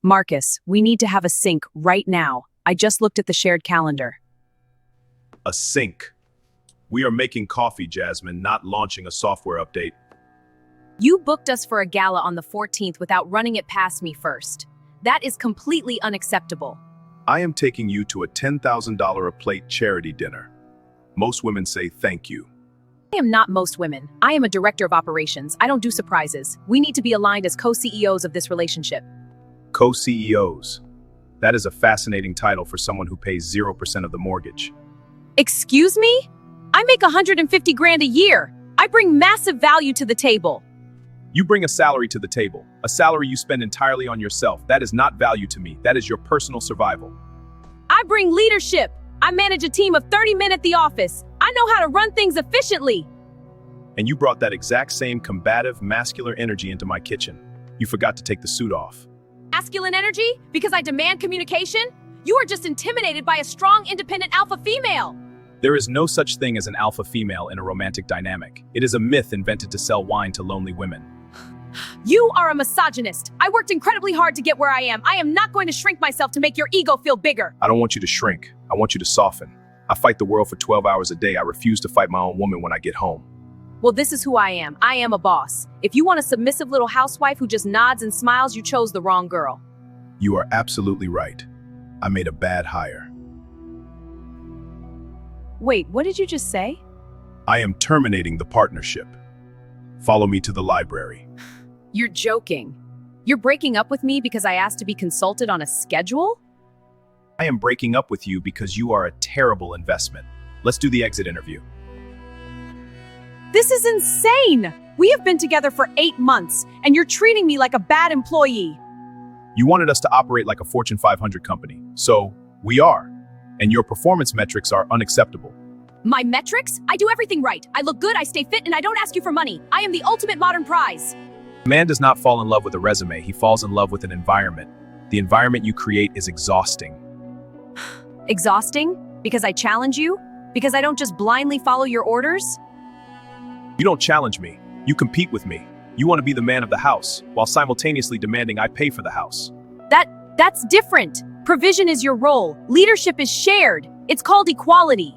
Marcus, we need to have a sync right now. I just looked at the shared calendar. A sync. We are making coffee, Jasmine, not launching a software update. You booked us for a gala on the 14th without running it past me first. That is completely unacceptable. I am taking you to a $10,000 a plate charity dinner. Most women say thank you. I am not most women. I am a director of operations. I don't do surprises. We need to be aligned as co-CEOs of this relationship. Co-CEOs. That is a fascinating title for someone who pays 0% of the mortgage. Excuse me? I make 150 grand a year. I bring massive value to the table. You bring a salary to the table, a salary you spend entirely on yourself. That is not value to me. That is your personal survival. I bring leadership. I manage a team of 30 men at the office. I know how to run things efficiently. And you brought that exact same combative, masculine energy into my kitchen. You forgot to take the suit off. Masculine energy? Because I demand communication? You are just intimidated by a strong, independent alpha female. There is no such thing as an alpha female in a romantic dynamic. It is a myth invented to sell wine to lonely women. You are a misogynist. I worked incredibly hard to get where I am. I am not going to shrink myself to make your ego feel bigger. I don't want you to shrink. I want you to soften. I fight the world for 12 hours a day. I refuse to fight my own woman when I get home. Well, this is who I am. I am a boss. If you want a submissive little housewife who just nods and smiles, you chose the wrong girl. You are absolutely right. I made a bad hire. Wait, what did you just say? I am terminating the partnership. Follow me to the library. You're joking. You're breaking up with me because I asked to be consulted on a schedule? I am breaking up with you because you are a terrible investment. Let's do the exit interview. This is insane! We have been together for 8 months, and you're treating me like a bad employee. You wanted us to operate like a Fortune 500 company, so we are. And your performance metrics are unacceptable. My metrics? I do everything right. I look good, I stay fit, and I don't ask you for money. I am the ultimate modern prize. A man does not fall in love with a resume, he falls in love with an environment. The environment you create is exhausting. Exhausting? Because I challenge you? Because I don't just blindly follow your orders? You don't challenge me. You compete with me. You want to be the man of the house, while simultaneously demanding I pay for the house. That's different. Provision is your role. Leadership is shared. It's called equality.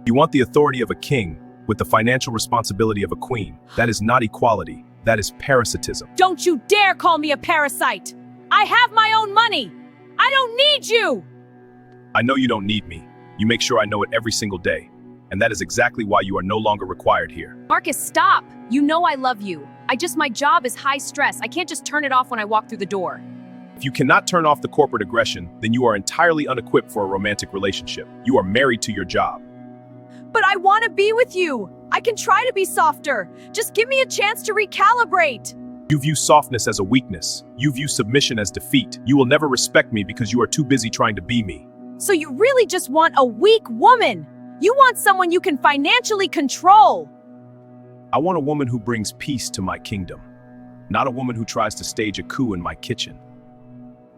You want the authority of a king with the financial responsibility of a queen. That is not equality. That is parasitism. Don't you dare call me a parasite. I have my own money. I don't need you. I know you don't need me. You make sure I know it every single day. And that is exactly why you are no longer required here. Marcus, stop. You know I love you. My job is high stress. I can't just turn it off when I walk through the door. If you cannot turn off the corporate aggression, then you are entirely unequipped for a romantic relationship. You are married to your job. But I want to be with you. I can try to be softer. Just give me a chance to recalibrate. You view softness as a weakness. You view submission as defeat. You will never respect me because you are too busy trying to be me. So you really just want a weak woman? You want someone you can financially control? I want a woman who brings peace to my kingdom, not a woman who tries to stage a coup in my kitchen.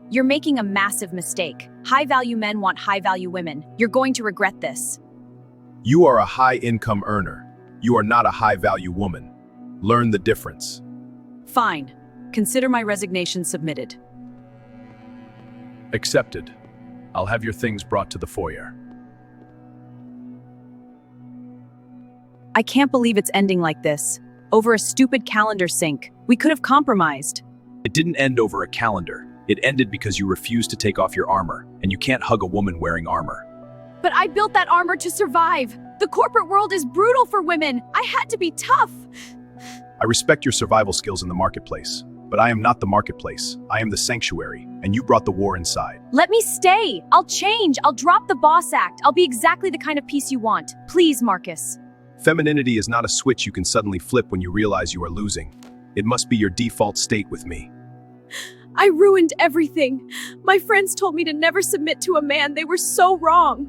You're making a massive mistake. High-value men want high-value women. You're going to regret this. You are a high-income earner. You are not a high-value woman. Learn the difference. Fine. Consider my resignation submitted. Accepted. I'll have your things brought to the foyer. I can't believe it's ending like this. Over a stupid calendar sync. We could have compromised. It didn't end over a calendar. It ended because you refused to take off your armor, and you can't hug a woman wearing armor. But I built that armor to survive. The corporate world is brutal for women. I had to be tough. I respect your survival skills in the marketplace, but I am not the marketplace. I am the sanctuary, and you brought the war inside. Let me stay. I'll change. I'll drop the boss act. I'll be exactly the kind of peace you want. Please, Marcus. Femininity is not a switch you can suddenly flip when you realize you are losing. It must be your default state with me. I ruined everything. My friends told me to never submit to a man. They were so wrong.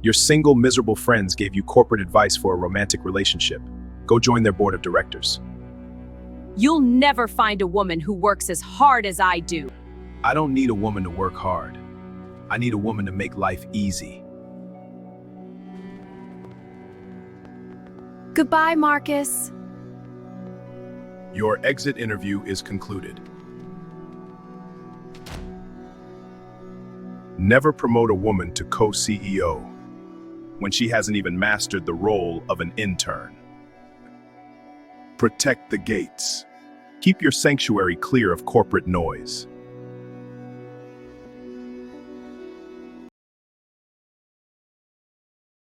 Your single, miserable friends gave you corporate advice for a romantic relationship. Go join their board of directors. You'll never find a woman who works as hard as I do. I don't need a woman to work hard. I need a woman to make life easy. Goodbye, Marcus. Your exit interview is concluded. Never promote a woman to co-CEO when she hasn't even mastered the role of an intern. Protect the gates. Keep your sanctuary clear of corporate noise.